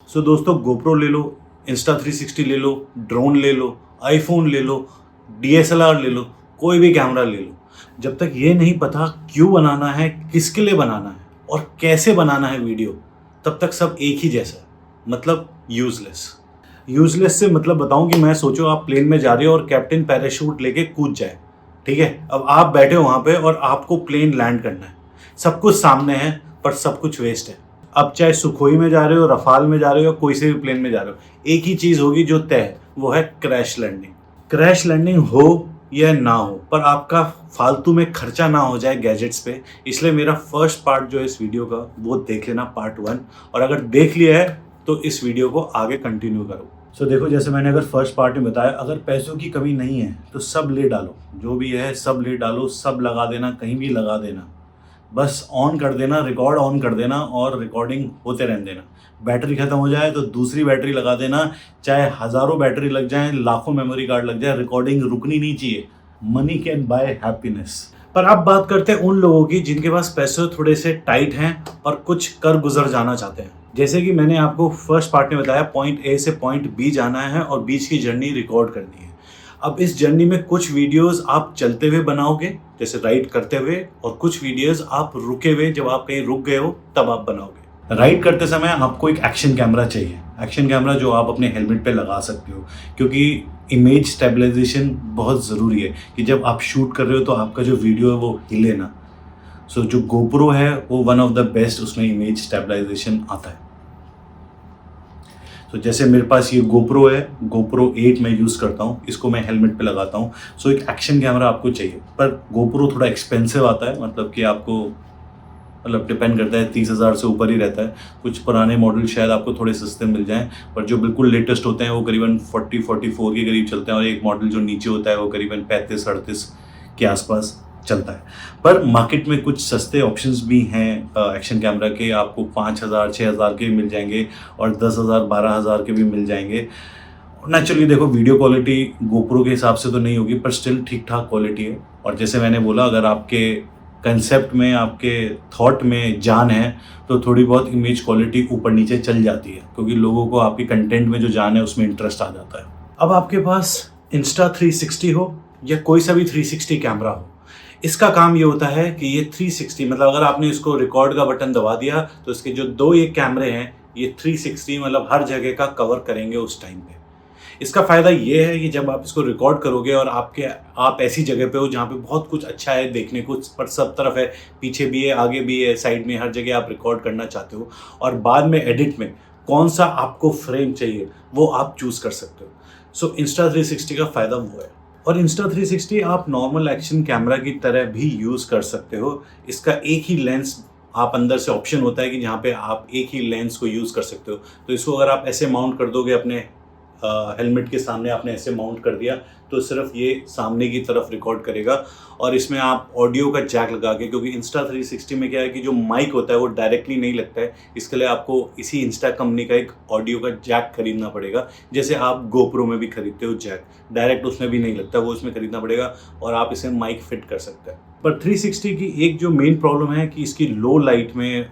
सो दोस्तों, GoPro ले लो, Insta360 ले लो, ड्रोन ले लो, आईफोन ले लो, DSLR ले लो, कोई भी कैमरा ले लो, जब तक ये नहीं पता क्यों बनाना है, किसके लिए बनाना है और कैसे बनाना है वीडियो, तब तक सब एक ही जैसा है, मतलब यूजलेस। यूजलेस से मतलब बताऊं कि मैं सोचो आप प्लेन में जा रहे हो और कैप्टन पैराशूट लेके कूद जाए, ठीक है। अब आप बैठे हो वहां पे और आपको प्लेन लैंड करना है, सब कुछ सामने है पर सब कुछ वेस्ट है। अब चाहे सुखोई में जा रहे हो, रफाल में जा रहे हो, कोई से भी प्लेन में जा रहे हो, एक ही चीज होगी जो तय है, वो है क्रैश लैंडिंग। क्रैश लैंडिंग हो या ना हो, पर आपका फालतू में खर्चा ना हो जाए गैजेट्स पे, इसलिए मेरा फर्स्ट पार्ट जो है इस वीडियो का वो देख लेना, पार्ट 1। और अगर देख लिया है तो इस वीडियो को आगे कंटिन्यू करो। सो देखो, जैसे मैंने अगर फर्स्ट पार्ट में बताया, अगर पैसों की कमी नहीं है तो सब ले डालो, जो भी है सब ले डालो, सब लगा देना, कहीं भी लगा देना, बस ऑन कर देना, रिकॉर्ड ऑन कर देना और रिकॉर्डिंग होते रहने देना। बैटरी खत्म हो जाए तो दूसरी बैटरी लगा देना, चाहे हज़ारों बैटरी लग जाए, लाखों मेमोरी कार्ड लग जाए, रिकॉर्डिंग रुकनी नहीं चाहिए। Money can buy happiness. पर अब बात करते हैं उन लोगों की जिनके पास पैसे थोड़े से टाइट हैं और कुछ कर गुजर जाना चाहते हैं। जैसे कि मैंने आपको फर्स्ट पार्ट में बताया, पॉइंट ए से पॉइंट बी जाना है और बीच की जर्नी रिकॉर्ड करनी है। अब इस जर्नी में कुछ वीडियोस आप चलते हुए बनाओगे, जैसे राइड करते हुए, और कुछ वीडियोस आप रुके हुए, जब आप कहीं रुक गए हो तब आप बनाओगे। राइड करते समय आपको एक एक्शन कैमरा चाहिए, एक्शन कैमरा जो आप अपने हेलमेट पे लगा सकते हो, क्योंकि इमेज स्टेबलाइजेशन बहुत ज़रूरी है कि जब आप शूट कर रहे हो तो आपका जो वीडियो है वो हिले ना। सो जो GoPro है वो वन ऑफ द बेस्ट उसमें इमेज स्टेबलाइजेशन आता है। तो जैसे मेरे पास ये GoPro है, GoPro 8 मैं यूज़ करता हूँ, इसको मैं हेलमेट पे लगाता हूँ। सो एक एक्शन कैमरा आपको चाहिए, पर GoPro थोड़ा एक्सपेंसिव आता है, मतलब कि आपको मतलब डिपेंड करता है, 30,000 से ऊपर ही रहता है। कुछ पुराने मॉडल शायद आपको थोड़े सस्ते मिल जाएं, पर जो बिल्कुल लेटेस्ट होते हैं वो करीबन 40-44 के करीब चलते हैं, और एक मॉडल जो नीचे होता है वो करीबन 35-38 के आसपास चलता है। पर मार्केट में कुछ सस्ते ऑप्शंस भी हैं एक्शन कैमरा के, आपको 5,000-6,000 के भी मिल जाएंगे और 10,000-12,000 के भी मिल जाएंगे। नेचुरली देखो, वीडियो क्वालिटी GoPro के हिसाब से तो नहीं होगी, पर स्टिल ठीक ठाक क्वालिटी है। और जैसे मैंने बोला, अगर आपके कंसेप्ट में, आपके थॉट में जान है तो थोड़ी बहुत इमेज क्वालिटी ऊपर नीचे चल जाती है, क्योंकि लोगों को आपके कंटेंट में जो जान है उसमें इंटरेस्ट आ जाता है। अब आपके पास Insta360 हो या कोई सा भी 360 कैमरा हो, इसका काम ये होता है कि ये 360 मतलब अगर आपने इसको रिकॉर्ड का बटन दबा दिया तो इसके जो दो ये कैमरे हैं, ये 360 मतलब हर जगह का कवर करेंगे उस टाइम पे। इसका फ़ायदा ये है कि जब आप इसको रिकॉर्ड करोगे और आप ऐसी जगह पे हो जहाँ पे बहुत कुछ अच्छा है देखने को, पर सब तरफ है, पीछे भी है, आगे भी है, साइड में, हर जगह आप रिकॉर्ड करना चाहते हो, और बाद में एडिट में कौन सा आपको फ्रेम चाहिए वो आप चूज़ कर सकते हो। सो Insta360 का फ़ायदा वो है। और Insta360 आप नॉर्मल एक्शन कैमरा की तरह भी यूज़ कर सकते हो। इसका एक ही लेंस, आप अंदर से ऑप्शन होता है कि जहाँ पे आप एक ही लेंस को यूज़ कर सकते हो। तो इसको अगर आप ऐसे माउंट कर दोगे, अपने हेलमेट के सामने आपने ऐसे माउंट कर दिया, तो सिर्फ ये सामने की तरफ रिकॉर्ड करेगा। और इसमें आप ऑडियो का जैक लगा के, क्योंकि Insta360 में क्या है कि जो माइक होता है वो डायरेक्टली नहीं लगता है, इसके लिए आपको इसी इंस्टा कंपनी का एक ऑडियो का जैक खरीदना पड़ेगा, जैसे आप GoPro में भी खरीदते हो जैक, डायरेक्ट उसमें भी नहीं लगता, वो उसमें खरीदना पड़ेगा और आप इसे माइक फिट कर सकते हैं। पर 360 की एक जो मेन प्रॉब्लम है कि इसकी लो लाइट में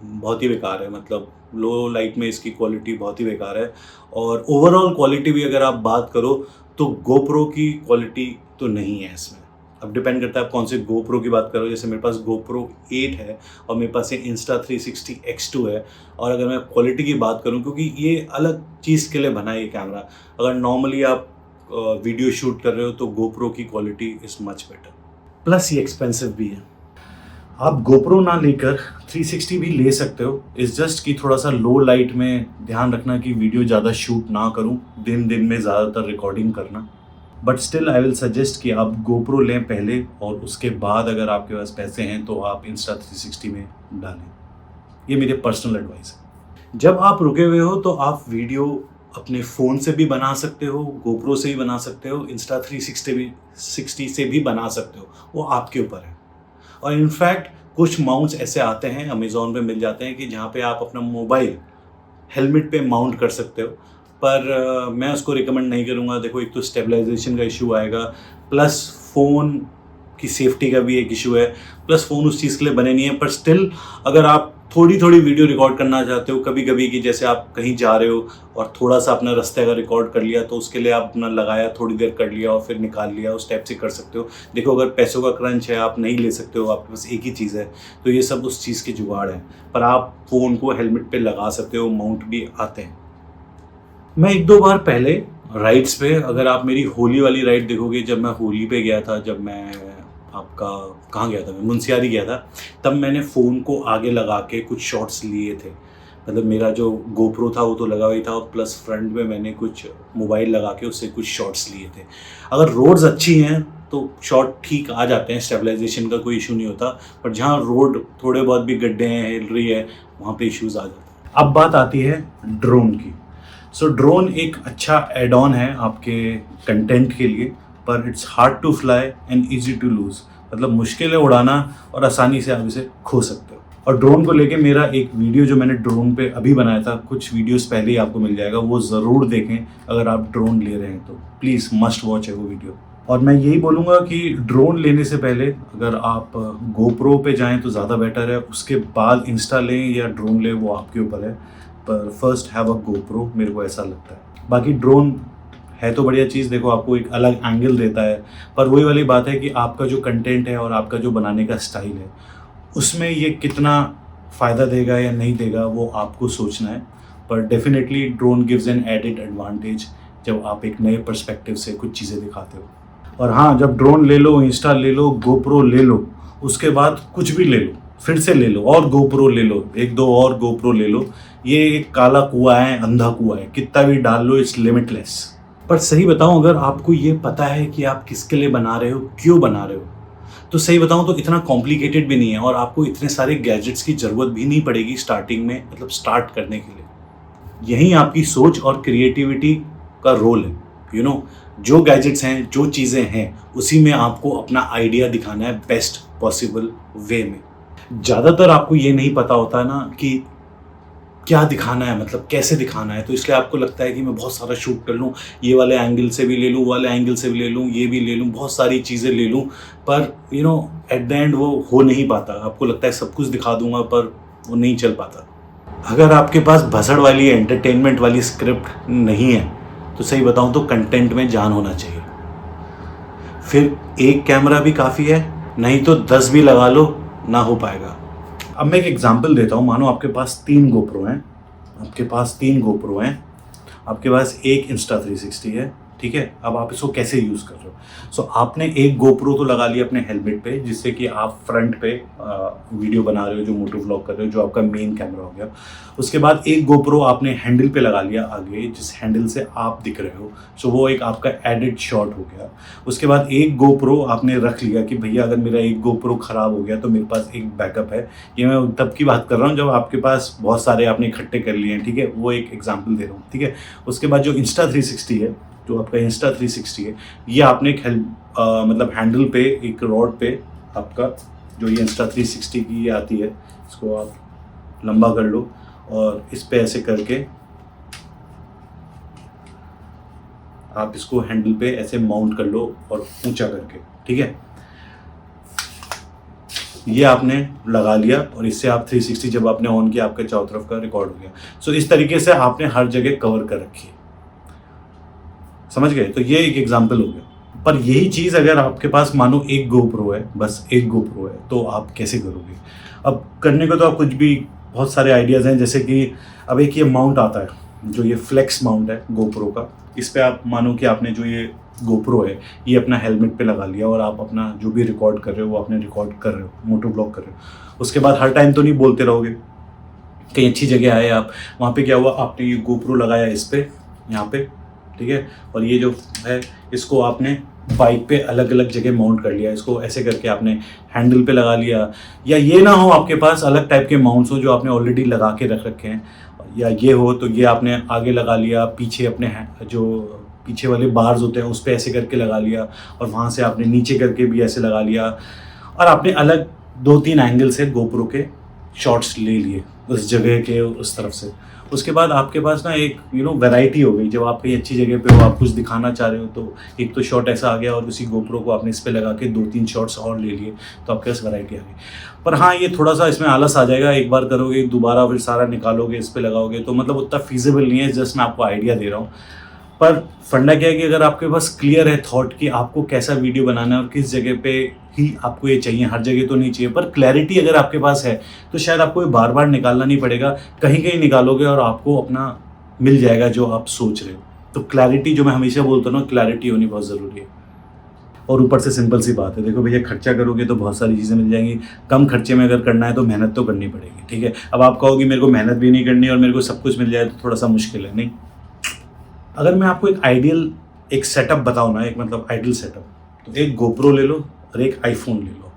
बहुत ही बेकार है, मतलब लो लाइट में इसकी क्वालिटी बहुत ही बेकार है। और ओवरऑल क्वालिटी भी अगर आप बात करो तो GoPro की क्वालिटी तो नहीं है इसमें। अब डिपेंड करता है आप कौन से GoPro की बात करो। जैसे मेरे पास GoPro 8 है और मेरे पास ये Insta360 X2 है। और अगर मैं क्वालिटी की बात करूं, क्योंकि ये अलग चीज़ के लिए बना है ये कैमरा, अगर नॉर्मली आप वीडियो शूट कर रहे हो तो GoPro की quality is much better, plus ये एक्सपेंसिव भी है। आप GoPro ना लेकर 360 भी ले सकते हो, इस जस्ट कि थोड़ा सा लो लाइट में ध्यान रखना कि वीडियो ज़्यादा शूट ना करूं, दिन में ज़्यादातर रिकॉर्डिंग करना। But still I will suggest कि आप GoPro लें पहले, और उसके बाद अगर आपके पास पैसे हैं तो आप Insta360 में डालें। ये मेरे पर्सनल एडवाइस है। जब आप रुके हुए हो तो आप वीडियो अपने फ़ोन से भी बना सकते हो, GoPro से भी बना सकते हो, Insta360 से भी बना सकते हो, वो आपके ऊपर है। और इनफैक्ट कुछ माउंट्स ऐसे आते हैं, अमेज़ॉन पे मिल जाते हैं कि जहाँ पे आप अपना मोबाइल हेलमेट पे माउंट कर सकते हो, पर मैं उसको रिकमेंड नहीं करूँगा। देखो, एक तो स्टेबलाइजेशन का इशू आएगा, प्लस फ़ोन की सेफ्टी का भी एक इशू है, प्लस फ़ोन उस चीज़ के लिए बने नहीं है। पर स्टिल अगर आप थोड़ी थोड़ी वीडियो रिकॉर्ड करना चाहते हो कभी कभी, कि जैसे आप कहीं जा रहे हो और थोड़ा सा अपना रास्ते का रिकॉर्ड कर लिया, तो उसके लिए आप अपना लगाया, थोड़ी देर कर लिया और फिर निकाल लिया, उस टाइप से कर सकते हो। देखो अगर पैसों का क्रंच है, आप नहीं ले सकते हो, आपके पास एक ही चीज़ है, तो ये सब उस चीज़ के जुगाड़ है। पर आप फ़ोन को हेलमेट पे लगा सकते हो, माउंट भी आते हैं। मैं एक दो बार पहले राइड्स पे, अगर आप मेरी होली वाली राइड देखोगे, जब मैं होली पे गया था, जब मैं आपका कहाँ गया था, मैं मुंशियारी गया था, तब मैंने फ़ोन को आगे लगा के कुछ शॉट्स लिए थे। मतलब मेरा जो गोप्रो था वो तो लगा हुआ ही था, और प्लस फ्रंट में मैंने कुछ मोबाइल लगा के उससे कुछ शॉट्स लिए थे। अगर रोड्स अच्छी हैं तो शॉट ठीक आ जाते हैं, स्टेबलाइजेशन का कोई इशू नहीं होता, पर जहाँ रोड थोड़े बहुत भी गड्ढे हैं, हिल रही है, वहाँ पे इश्यूज़ आ जाते हैं। अब बात आती है ड्रोन की। सो ड्रोन एक अच्छा एड ऑन है आपके कंटेंट के लिए, पर it's hard to fly and easy to lose. मतलब मुश्किल है उड़ाना और आसानी से आप इसे खो सकते हो। और ड्रोन को लेके मेरा एक वीडियो जो मैंने ड्रोन पे अभी बनाया था, कुछ वीडियोस पहले ही आपको मिल जाएगा, वो ज़रूर देखें। अगर आप ड्रोन ले रहे हैं तो प्लीज़ मस्ट वॉच है वो वीडियो। और मैं यही बोलूँगा कि ड्रोन लेने से पहले अगर आप गोप्रो पे जाएँ तो ज़्यादा बेटर है, उसके बाद इंस्टा लें या ड्रोन लें, वो आपके ऊपर है। पर फर्स्ट हैव अ गोप्रो, मेरे को ऐसा लगता है। बाकी ड्रोन है तो बढ़िया चीज़, देखो आपको एक अलग एंगल देता है, पर वही वाली बात है कि आपका जो कंटेंट है और आपका जो बनाने का स्टाइल है, उसमें ये कितना फ़ायदा देगा या नहीं देगा वो आपको सोचना है। पर definitely drone gives an added advantage जब आप एक नए पर्सपेक्टिव से कुछ चीज़ें दिखाते हो। और हाँ, जब ड्रोन ले लो, इंस्टा ले लो, गोप्रो ले लो, उसके बाद कुछ भी ले लो, फिर से ले लो और गोप्रो ले लो, एक दो और गोप्रो ले लो, ये एक काला कुआं है, अंधा कुआं है, कितना भी डाल लो, इट्स लिमिटलेस। पर सही बताऊं, अगर आपको ये पता है कि आप किसके लिए बना रहे हो, क्यों बना रहे हो, तो सही बताऊं तो इतना कॉम्प्लिकेटेड भी नहीं है, और आपको इतने सारे गैजेट्स की ज़रूरत भी नहीं पड़ेगी स्टार्टिंग में, मतलब स्टार्ट करने के लिए। यहीं आपकी सोच और क्रिएटिविटी का रोल है। यू नो, जो गैजेट्स हैं, जो चीज़ें हैं, उसी में आपको अपना आइडिया दिखाना है बेस्ट पॉसिबल वे में। ज़्यादातर आपको ये नहीं पता होता ना कि क्या दिखाना है, मतलब कैसे दिखाना है, तो इसलिए आपको लगता है कि मैं बहुत सारा शूट कर लूँ, ये वाले एंगल से भी ले लूँ, वाले एंगल से भी ले लूँ, ये भी ले लूँ, बहुत सारी चीज़ें ले लूँ, पर you know at the end वो हो नहीं पाता। आपको लगता है सब कुछ दिखा दूंगा, पर वो नहीं चल पाता। अगर आपके पास भसड़ वाली एंटरटेनमेंट वाली स्क्रिप्ट नहीं है, तो सही बताऊँ तो कंटेंट में जान होना चाहिए। फिर एक कैमरा भी काफ़ी है, नहीं तो 10 भी लगा लो, ना हो पाएगा। अब मैं एक एग्जांपल देता हूँ। मानो आपके पास 3 गोप्रो हैं, आपके पास एक इंस्टा 360 है, ठीक है। अब आप इसको कैसे यूज़ कर रहे हो? सो आपने एक गोप्रो तो लगा लिया अपने हेलमेट पे, जिससे कि आप फ्रंट पे वीडियो बना रहे हो, जो मोटो व्लॉग कर रहे हो, जो आपका मेन कैमरा हो गया। उसके बाद एक गोप्रो आपने हैंडल पे लगा लिया आगे, जिस हैंडल से आप दिख रहे हो, सो वो एक आपका एडिड शॉट हो गया। उसके बाद एक गोप्रो आपने रख लिया कि भैया अगर मेरा एक गोप्रो ख़राब हो गया तो मेरे पास एक बैकअप है। ये मैं तब की बात कर रहा हूँ जब आपके पास बहुत सारे आपने इकट्ठे कर लिए हैं, ठीक है, वो एक एग्जाम्पल दे रहा हूँ, ठीक है। उसके बाद जो इंस्टा 360 है, जो आपका इंस्टा 360 है, ये आपने एक मतलब हैंडल पे, एक रॉड पे, आपका जो ये इंस्टा 360 की ये आती है, इसको आप लंबा कर लो और इस पे ऐसे करके आप इसको हैंडल पे ऐसे माउंट कर लो और ऊंचा करके, ठीक है। ये आपने लगा लिया और इससे आप 360 जब आपने ऑन किया, आपके चारों तरफ का रिकॉर्ड हो गया। सो इस तरीके से आपने हर जगह कवर कर रखी है, समझ गए? तो ये एक एग्जांपल हो गया। पर यही चीज़ अगर आपके पास मानो एक गोप्रो है, बस एक गोप्रो है, तो आप कैसे करोगे? अब करने को तो आप कुछ भी, बहुत सारे आइडियाज़ हैं, जैसे कि अब एक ये माउंट आता है, जो ये फ्लेक्स माउंट है गोप्रो का। इस पर आप मानो कि आपने जो ये गोप्रो है ये अपना हेलमेट पे लगा लिया और आप अपना जो भी रिकॉर्ड कर रहे हो वो आपने रिकॉर्ड कर रहे हो, मोटो ब्लॉग कर रहे हो। उसके बाद हर टाइम तो नहीं बोलते रहोगे, कहीं अच्छी जगह आए आप, वहाँ पे क्या हुआ, आपने ये गोप्रो लगाया इस पे, यहाँ पे, ठीक है, और ये जो है इसको आपने बाइक पे अलग अलग जगह माउंट कर लिया। इसको ऐसे करके आपने हैंडल पे लगा लिया, या ये ना हो आपके पास अलग टाइप के माउंट्स हो जो आपने ऑलरेडी लगा के रख रखे हैं, या ये हो तो ये आपने आगे लगा लिया, पीछे अपने जो पीछे वाले बार्स होते हैं उस पर ऐसे करके लगा लिया, और वहाँ से आपने नीचे करके भी ऐसे लगा लिया, और आपने अलग 2-3 एंगल से गोप्रो के शॉट्स ले लिए उस जगह के उस तरफ से। उसके बाद आपके पास ना एक वैरायटी हो गई। जब आप कहीं अच्छी जगह पे हो, आप कुछ दिखाना चाह रहे हो, तो एक तो शॉट ऐसा आ गया और उसी गोप्रो को आपने इस पे लगा के 2-3 शॉट्स और ले लिए, तो आपके पास वैरायटी आ गई। पर हाँ, ये थोड़ा सा इसमें आलस आ जाएगा, एक बार करोगे दोबारा फिर सारा निकालोगे इस पे लगाओगे, तो मतलब उतना फीजिबल नहीं है। जस्ट मैं आपको आइडिया दे रहा हूँ। पर फंडा क्या है कि अगर आपके पास क्लियर है थॉट कि आपको कैसा वीडियो बनाना है और किस जगह पे ही आपको ये चाहिए, हर जगह तो नहीं चाहिए, पर क्लैरिटी अगर आपके पास है तो शायद आपको ये बार बार निकालना नहीं पड़ेगा, कहीं कहीं निकालोगे और आपको अपना मिल जाएगा जो आप सोच रहे हो। तो क्लैरिटी, जो मैं हमेशा बोलता हूँ ना, क्लैरिटी होनी बहुत ज़रूरी है। और ऊपर से सिंपल सी बात है, देखो भैया, खर्चा करोगे तो बहुत सारी चीज़ें मिल जाएंगी। कम खर्चे में अगर करना है तो मेहनत तो करनी पड़ेगी, ठीक है। अब आप कहोगे मेरे को मेहनत भी नहीं करनी और मेरे को सब कुछ मिल जाए, तो थोड़ा सा मुश्किल है। नहीं, अगर मैं आपको एक आइडियल एक सेटअप बताऊँ ना, एक मतलब आइडियल सेटअप, तो एक गोप्रो ले लो और एक आईफोन ले लो,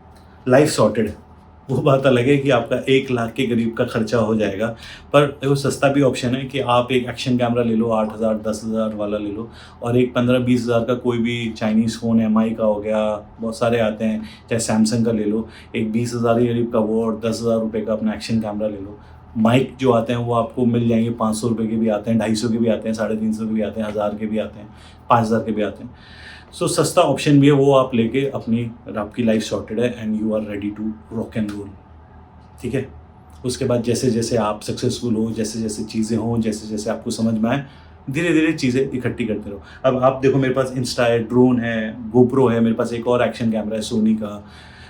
लाइफ सॉर्टेड है। वो बात अलग है कि आपका 1 लाख के करीब का खर्चा हो जाएगा, पर देखो सस्ता भी ऑप्शन है कि आप एक एक्शन कैमरा ले लो, 8,000 10,000 वाला ले लो, और एक 15-20 हज़ार का कोई भी चाइनीज़ फ़ोन, MI का हो गया, बहुत सारे आते हैं, चाहे सैमसंग का ले लो, एक 20,000 के करीब का वो, और 10,000 रुपये का अपना एक्शन कैमरा ले लो। माइक जो आते हैं वो आपको मिल जाएंगे, 500 रुपये के भी आते हैं, 250 के भी आते हैं, 350 के भी आते हैं, 1000 के भी आते हैं, 5000 के भी आते हैं। सो सस्ता ऑप्शन भी है, वो आप लेके आपकी लाइफ सॉर्टेड है and you are ready to rock and roll, ठीक है। उसके बाद जैसे जैसे आप सक्सेसफुल हो, जैसे जैसे चीज़ें हों, जैसे जैसे आपको समझ में आए, धीरे धीरे चीज़ें इकट्ठी करते रहो। अब आप देखो, मेरे पास इंस्टा है, ड्रोन है, गोप्रो है, मेरे पास एक और एक्शन कैमरा है सोनी का,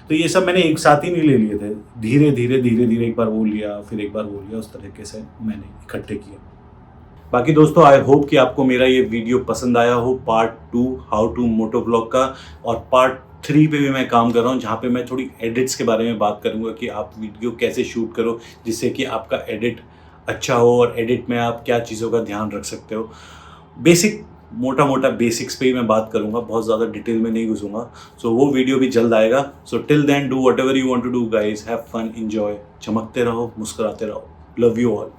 तो ये सब मैंने एक साथ ही नहीं ले लिए थे, धीरे धीरे धीरे धीरे एक बार वो लिया, फिर एक बार वो लिया, उस तरीके से मैंने इकट्ठे किया। बाकी दोस्तों, आई होप कि आपको मेरा ये वीडियो पसंद आया हो, part 2 how to moto vlog का। और पार्ट 3 पे भी मैं काम कर रहा हूँ, जहाँ पे मैं थोड़ी एडिट्स के बारे में बात करूँगा कि आप वीडियो कैसे शूट करो जिससे कि आपका एडिट अच्छा हो, और एडिट में आप क्या चीज़ों का ध्यान रख सकते हो। बेसिक मोटा मोटा बेसिक्स पे ही मैं बात करूँगा, बहुत ज़्यादा डिटेल में नहीं घुसूँगा। सो वो वीडियो भी जल्द आएगा। So till then, do whatever you want to do guys, have fun, enjoy, चमकते रहो, मुस्कुराते रहो। Love you all.